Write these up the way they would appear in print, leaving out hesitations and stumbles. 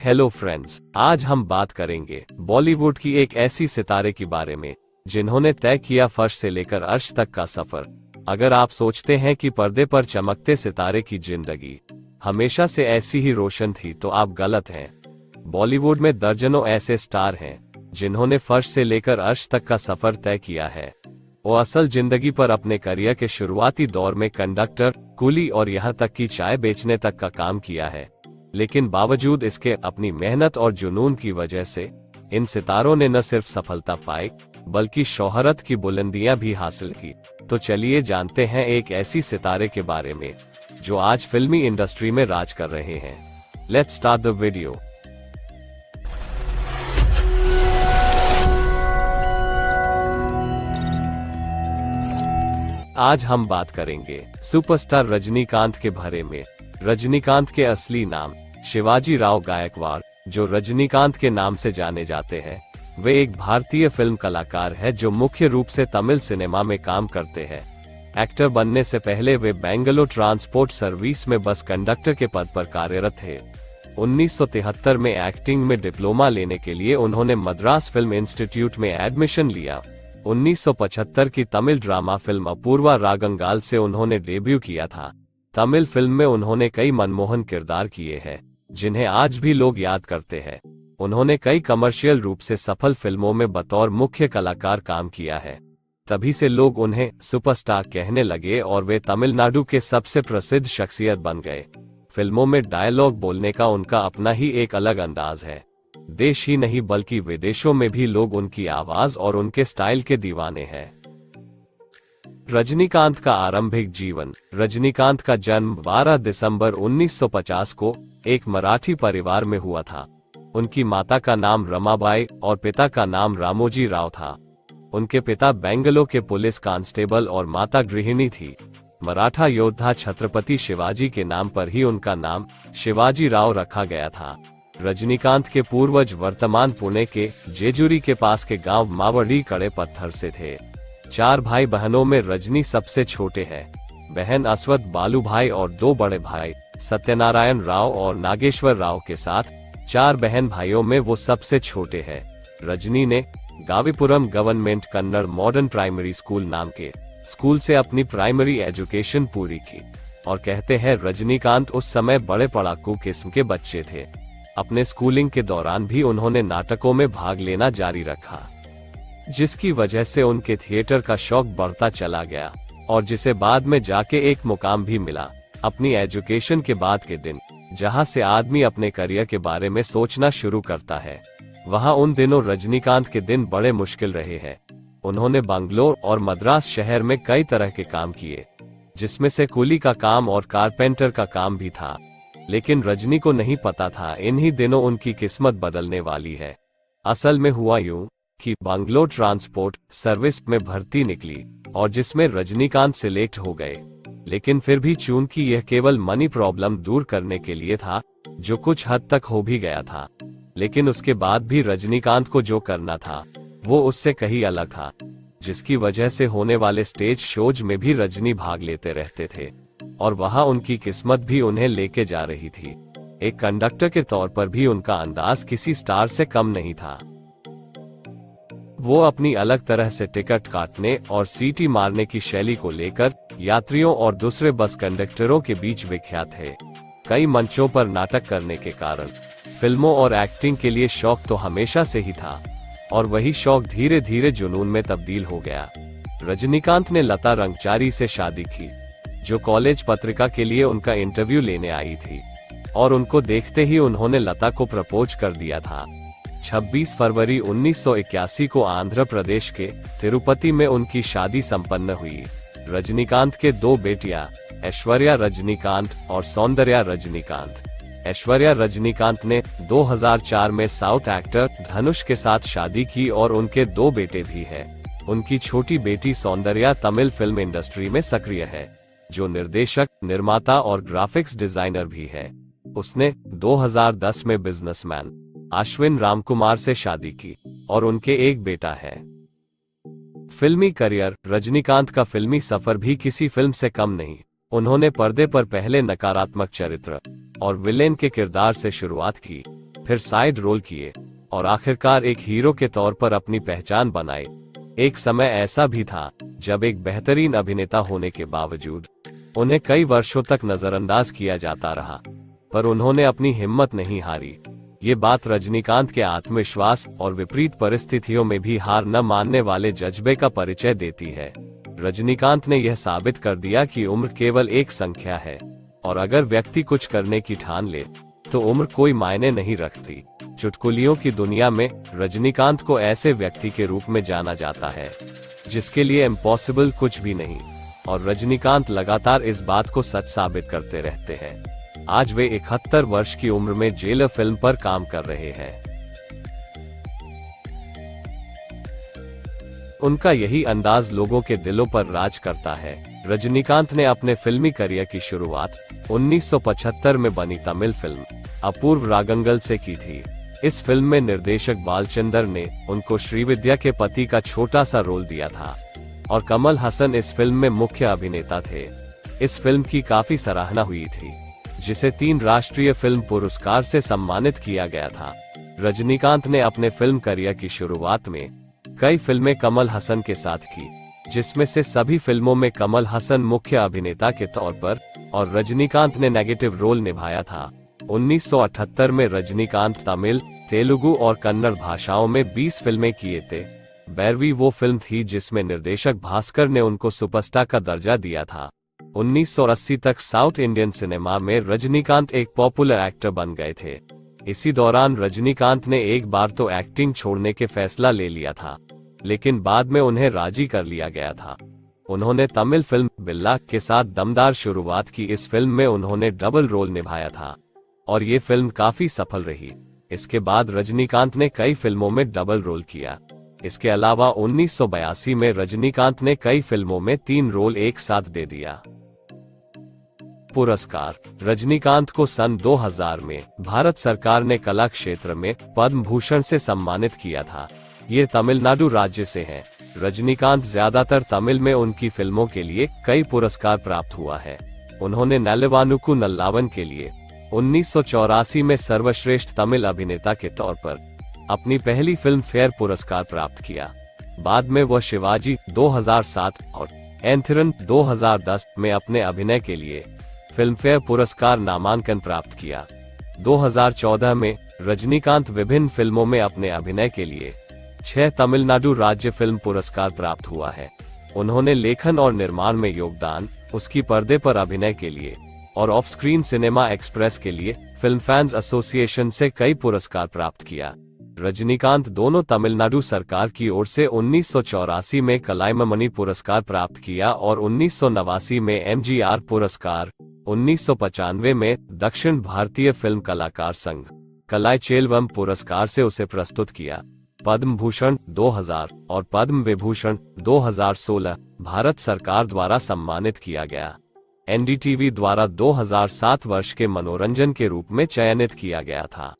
Hello friends, आज हम बात करेंगे बॉलीवुड की एक ऐसी सितारे के बारे में जिन्होंने तय किया फर्श से लेकर अर्श तक का सफर। अगर आप सोचते हैं कि पर्दे पर चमकते सितारे की जिंदगी हमेशा से ऐसी ही रोशन थी तो आप गलत हैं। बॉलीवुड में दर्जनों ऐसे स्टार हैं जिन्होंने फर्श से लेकर अर्श तक का सफर तय किया है। वो असल जिंदगी पर अपने करियर के शुरुआती दौर में कंडक्टर, कूली और यहाँ तक कि चाय बेचने तक का काम किया है, लेकिन बावजूद इसके अपनी मेहनत और जुनून की वजह से इन सितारों ने न सिर्फ सफलता पाई बल्कि शोहरत की बुलंदियां भी हासिल की। तो चलिए जानते हैं एक ऐसी सितारे के बारे में जो आज फिल्मी इंडस्ट्री में राज कर रहे हैं। Let's start the video. आज हम बात करेंगे सुपरस्टार रजनीकांत के बारे में। रजनीकांत के असली नाम शिवाजी राव गायकवाड़, जो रजनीकांत के नाम से जाने जाते हैं, वे एक भारतीय फिल्म कलाकार है जो मुख्य रूप से तमिल सिनेमा में काम करते हैं। एक्टर बनने से पहले वे बेंगलोर ट्रांसपोर्ट सर्विस में बस कंडक्टर के पद पर कार्यरत थे। 1973 में एक्टिंग में डिप्लोमा लेने के लिए उन्होंने मद्रास फिल्म इंस्टीट्यूट में एडमिशन लिया। 1975 की तमिल ड्रामा फिल्म अपूर्वा रागंगाल से उन्होंने डेब्यू किया था। तमिल फिल्म में उन्होंने कई मनमोहन किरदार किए हैं जिन्हें आज भी लोग याद करते हैं। उन्होंने कई कमर्शियल रूप से सफल फिल्मों में बतौर मुख्य कलाकार काम किया है। तभी से लोग उन्हें सुपरस्टार कहने लगे और वे तमिलनाडु के सबसे प्रसिद्ध शख्सियत बन गए। फिल्मों में डायलॉग बोलने का उनका अपना ही एक अलग अंदाज है। देश ही नहीं बल्कि विदेशों में भी लोग उनकी आवाज और उनके स्टाइल के दीवाने हैं। रजनीकांत का आरंभिक जीवन। रजनीकांत का जन्म 12 दिसंबर 1950 को एक मराठी परिवार में हुआ था। उनकी माता का नाम रमाबाई और पिता का नाम रामोजी राव था। उनके पिता बेंगलोर के पुलिस कांस्टेबल और माता गृहिणी थी। मराठा योद्धा छत्रपति शिवाजी के नाम पर ही उनका नाम शिवाजी राव रखा गया था। रजनीकांत के पूर्वज वर्तमान पुणे के जेजुरी के पास के गांव मावड़ी कड़े पत्थर से थे। 4 भाई बहनों में रजनी सबसे छोटे हैं। बहन अस्वत बालू भाई और 2 बड़े भाई सत्यनारायण राव और नागेश्वर राव के साथ 4 बहन भाइयों में वो सबसे छोटे हैं। रजनी ने Gavipuram government Kannada modern primary school नाम के स्कूल से अपनी प्राइमरी एजुकेशन पूरी की और कहते हैं रजनीकांत उस समय बड़े पढ़ाकू किस्म के बच्चे थे। अपने स्कूलिंग के दौरान भी उन्होंने नाटकों में भाग लेना जारी रखा, जिसकी वजह से उनके थिएटर का शौक बढ़ता चला गया और जिसे बाद में जाके एक मुकाम भी मिला। अपनी एजुकेशन के बाद के दिन, जहां से आदमी अपने करियर के बारे में सोचना शुरू करता है, वहां उन दिनों रजनीकांत के दिन बड़े मुश्किल रहे हैं। उन्होंने बंगलोर और मद्रास शहर में कई तरह के काम किए, जिसमें से कूली का काम और कारपेंटर का काम भी था। लेकिन रजनी को नहीं पता था इन्हीं दिनों उनकी किस्मत बदलने वाली है। असल में हुआ यूं कि बंगलोर ट्रांसपोर्ट सर्विस में भर्ती निकली और जिसमें रजनीकांत सिलेक्ट हो गए। लेकिन फिर भी चूंकि यह केवल मनी प्रॉब्लम दूर करने के लिए था, जो कुछ हद तक हो भी गया था, लेकिन उसके बाद भी रजनीकांत को जो करना था वो उससे कहीं अलग था, जिसकी वजह से होने वाले स्टेज शोज में भी रजनी भाग लेते रहते थे और वहां उनकी किस्मत भी उन्हें लेके जा रही थी। एक कंडक्टर के तौर पर भी उनका अंदाज किसी स्टार से कम नहीं था। वो अपनी अलग तरह से टिकट काटने और सीटी मारने की शैली को लेकर यात्रियों और दूसरे बस कंडक्टरों के बीच विख्यात है। कई मंचों पर नाटक करने के कारण फिल्मों और एक्टिंग के लिए शौक तो हमेशा से ही था और वही शौक धीरे धीरे जुनून में तब्दील हो गया। रजनीकांत ने लता रंगचारी से शादी की, जो कॉलेज पत्रिका के लिए उनका इंटरव्यू लेने आई थी और उनको देखते ही उन्होंने लता को प्रपोज कर दिया था। 26 फरवरी 1981 को आंध्र प्रदेश के तिरुपति में उनकी शादी संपन्न हुई। रजनीकांत के 2 बेटियां ऐश्वर्या रजनीकांत और सौंदर्या रजनीकांत। ऐश्वर्या रजनीकांत ने 2004 में साउथ एक्टर धनुष के साथ शादी की और उनके 2 बेटे भी हैं। उनकी छोटी बेटी सौंदर्या तमिल फिल्म इंडस्ट्री में सक्रिय है, जो निर्देशक, निर्माता और ग्राफिक्स डिजाइनर भी है। उसने 2010 में बिजनेसमैन अश्विन रामकुमार से शादी की और उनके एक बेटा है। फिल्मी करियर। रजनीकांत का फिल्मी सफर भी किसी फिल्म से कम नहीं। उन्होंने पर्दे पर पहले नकारात्मक चरित्र और विलेन के किरदार से शुरुआत की। फिर साइड रोल किए और आखिरकार एक हीरो के तौर पर अपनी पहचान बनाई। एक समय ऐसा भी था जब एक बेहतरीन अभिनेता होने के बावजूद उन्हें कई वर्षों तक नजरअंदाज किया जाता रहा, पर उन्होंने अपनी हिम्मत नहीं हारी। ये बात रजनीकांत के आत्मविश्वास और विपरीत परिस्थितियों में भी हार न मानने वाले जज्बे का परिचय देती है। रजनीकांत ने यह साबित कर दिया कि उम्र केवल एक संख्या है और अगर व्यक्ति कुछ करने की ठान ले तो उम्र कोई मायने नहीं रखती। चुटकुलियों की दुनिया में रजनीकांत को ऐसे व्यक्ति के रूप में जाना जाता है जिसके लिए इम्पॉसिबल कुछ भी नहीं, और रजनीकांत लगातार इस बात को सच साबित करते रहते हैं। आज वे 71 वर्ष की उम्र में जेलर फिल्म पर काम कर रहे हैं। उनका यही अंदाज लोगों के दिलों पर राज करता है। रजनीकांत ने अपने फिल्मी करियर की शुरुआत 1975 में बनी तमिल फिल्म अपूर्व रागंगल से की थी। इस फिल्म में निर्देशक बालचंदर ने उनको श्रीविद्या के पति का छोटा सा रोल दिया था और कमल हसन इस फिल्म में मुख्य अभिनेता थे। इस फिल्म की काफी सराहना हुई थी, जिसे 3 राष्ट्रीय फिल्म पुरस्कार से सम्मानित किया गया था। रजनीकांत ने अपने फिल्म करियर की शुरुआत में कई फिल्में कमल हसन के साथ की, जिसमें से सभी फिल्मों में कमल हसन मुख्य अभिनेता के तौर पर और रजनीकांत ने नेगेटिव रोल निभाया था। 1978 में रजनीकांत तमिल, तेलुगु और कन्नड़ भाषाओं में 20 फिल्में किए थे। 12वीं वो फिल्म थी जिसमें निर्देशक भास्कर ने उनको सुपरस्टार का दर्जा दिया था। 1980 तक साउथ इंडियन सिनेमा में रजनीकांत एक पॉपुलर एक्टर बन गए थे। इसी दौरान रजनीकांत ने एक बार तो एक्टिंग छोड़ने के फैसला ले लिया था, लेकिन बाद में उन्हें राजी कर लिया गया था। उन्होंने तमिल फिल्म बिल्ला के साथ दमदार शुरुआत की। इस फिल्म में उन्होंने डबल रोल निभाया था और ये फिल्म काफी सफल रही। इसके बाद रजनीकांत ने कई फिल्मों में डबल रोल किया। इसके अलावा 1982 में रजनीकांत ने कई फिल्मों में 3 रोल एक साथ दे दिया। पुरस्कार। रजनीकांत को सन 2000 में भारत सरकार ने कला क्षेत्र में पद्म भूषण से सम्मानित किया था। ये तमिलनाडु राज्य से हैं। रजनीकांत ज्यादातर तमिल में उनकी फिल्मों के लिए कई पुरस्कार प्राप्त हुआ है। उन्होंने नल्लवानुक्कु नल्लावन के लिए 1984 में सर्वश्रेष्ठ तमिल अभिनेता के तौर पर अपनी पहली फिल्म फेयर पुरस्कार प्राप्त किया। बाद में वह शिवाजी 2007 और एंथिरन 2010 में अपने अभिनय के लिए फिल्मफेयर पुरस्कार नामांकन प्राप्त किया। 2014 में रजनीकांत विभिन्न फिल्मों में अपने अभिनय के लिए 6 तमिलनाडु राज्य फिल्म पुरस्कार प्राप्त हुआ है। उन्होंने लेखन और निर्माण में योगदान, उसकी पर्दे पर अभिनय के लिए और ऑफ स्क्रीन सिनेमा एक्सप्रेस के लिए फिल्म फैंस एसोसिएशन से कई पुरस्कार प्राप्त किया। रजनीकांत दोनों तमिलनाडु सरकार की ओर से 1984 में कलाईममणि पुरस्कार प्राप्त किया और 1989 में एमजीआर पुरस्कार, 1995 में दक्षिण भारतीय फिल्म कलाकार संघ कलाईचेलवम पुरस्कार से उसे प्रस्तुत किया। पद्म भूषण 2000 और पद्म विभूषण 2016 भारत सरकार द्वारा सम्मानित किया गया। एनडीटीवी द्वारा 2007 वर्ष के मनोरंजन के रूप में चयनित किया गया था।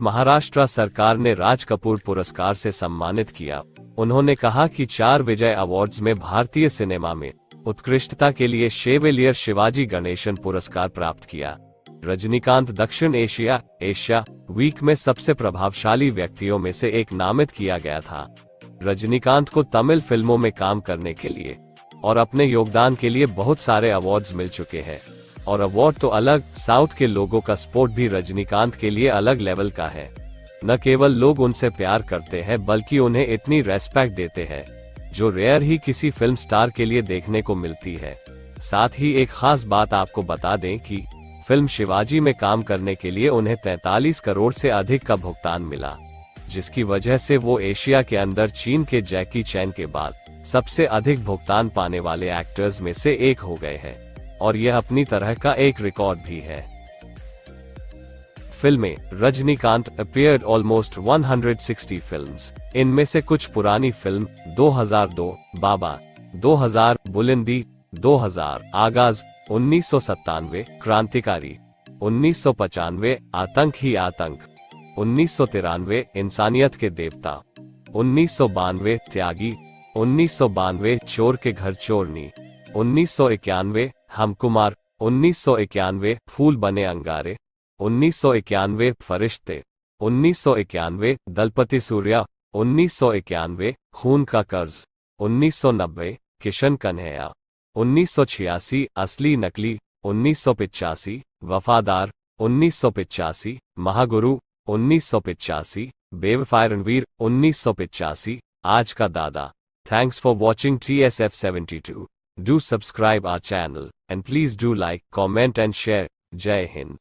महाराष्ट्र सरकार ने राज कपूर पुरस्कार से सम्मानित किया। उन्होंने कहा कि 4 विजय अवार्ड्स में भारतीय सिनेमा में उत्कृष्टता के लिए शेवेलियर शिवाजी गणेशन पुरस्कार प्राप्त किया। रजनीकांत दक्षिण एशिया वीक में सबसे प्रभावशाली व्यक्तियों में से एक नामित किया गया था। रजनीकांत को तमिल फिल्मों में काम करने के लिए और अपने योगदान के लिए बहुत सारे अवार्ड्स मिल चुके हैं, और अवार्ड तो अलग, साउथ के लोगों का सपोर्ट भी रजनीकांत के लिए अलग लेवल का है। न केवल लोग उनसे प्यार करते हैं बल्कि उन्हें इतनी रेस्पेक्ट देते हैं जो रेयर ही किसी फिल्म स्टार के लिए देखने को मिलती है। साथ ही एक खास बात आपको बता दें कि फिल्म शिवाजी में काम करने के लिए उन्हें 43 करोड़ से अधिक का भुगतान मिला, जिसकी वजह से वो एशिया के अंदर चीन के जैकी चैन के बाद सबसे अधिक भुगतान पाने वाले एक्टर्स में से एक हो गए हैं, और यह अपनी तरह का एक रिकॉर्ड भी है। फिल्में। Rajinikanth appeared almost 160 films. इनमें से कुछ पुरानी फिल्म 2002 बाबा, 2000 बुलंदी, 2000 आगाज, 1997 क्रांतिकारी, 1995 आतंक ही आतंक, 1993 इंसानियत के देवता, 1992 त्यागी, 1992 चोर के घर चोरनी, 1991 हम कुमार, 1991 फूल बने अंगारे, 1991 फरिश्ते, 1991 दलपति सूर्या, 1991 खून का कर्ज, 1990 किशन कन्हैया, 1986 असली नकली, 1985 वफादार, 1985 महागुरु, 1985 बेवफा रणवीर, 1985 आज का दादा। Thanks for watching TSF72. Do subscribe our channel and please do like, comment and share. Jai Hind.